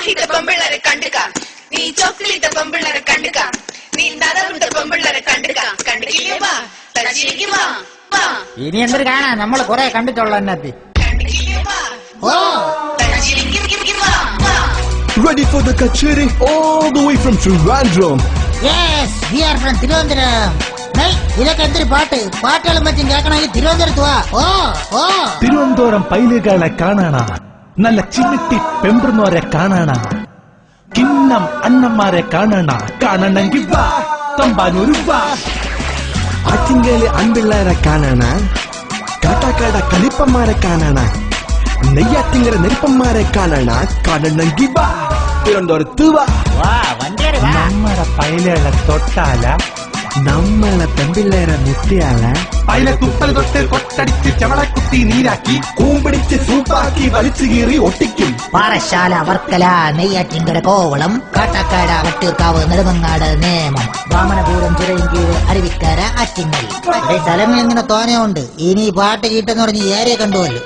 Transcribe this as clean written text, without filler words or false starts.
Chocolate പെമ്പിള്ളേരെ കണ്ടുക, നീ chocolate പെമ്പിള്ളേരെ കണ്ടുക, നീ നരവിട്ട പെമ്പിള്ളേരെ കണ്ടുക, കണ്ടില്ലേ വാ തച്ചിലേക്ക് വാ വാ. ഇനി എന്തൊരു കാണാ, നമ്മള് കൊറേ കണ്ടിട്ടുള്ള എന്നത്തി. കണ്ടില്ലേ വാ ഓ തച്ചിലേക്ക് വാ വാ. Ready for the kacheri all the way from Trivandrum. Yes, we are from Thiruvananthapuram. ഇതൊക്കെ എന്തൊരു പാട്ടുകളും മറ്റും കേൾക്കണമെങ്കിൽ തിരുവനന്തപുരത്ത് വാ. ഓ ഓ തിരുവനന്തപുരം പൈലുകളെ കാണാണ, നല്ല ചിമിട്ടി പെമ്പുന്നോരെ കാണാണ, കിണ്ണം അണ്ണന്മാരെ കാണണ, കാണണമെങ്കിൽ വാ തമ്പാനൂര് വാ. ആറ്റിങ്കയിലെ അൻപിള്ളേരെ കാണാണ, കാട്ടാക്കാട കലിപ്പന്മാരെ കാണാണ, നെയ്യാറ്റിങ്കര നെരുപ്പന്മാരെ കാണാണ, കാണണമെങ്കിൽ വാ തിരുവനന്തപുരത്ത് വാ. നമ്മടെ പൈലുകളെ തൊട്ടാല, നമ്മളെ പെമ്പിള്ളേരെ മുട്ടിയാല, പൈല തുപ്പൽ തൊട്ട് കൊട്ടടിച്ച് ചവളക്കുത്തി നീരാക്കി, കൂമ്പിടിച്ച് സൂപ്പാക്കി വലിച്ചു കീറി ഒട്ടിക്കും. പാറശാല, വർക്കല, നെയ്യാറ്റിൻകര, കോവളം, കാട്ടാക്കാട്, വട്ടിയൂർക്കാവ്, നെടുമങ്ങാട്, നേമം, വാമനപുരം, ചിറയൻകീഴ്, അരുവിക്കര, ആറ്റിങ്ങൽ. സ്ഥലങ്ങൾ ഇങ്ങനെ തോനെയുണ്ട്. ഇനി പാട്ട് കീട്ടെന്ന് പറഞ്ഞ് ഏരിയ കണ്ടുവല്ലോ.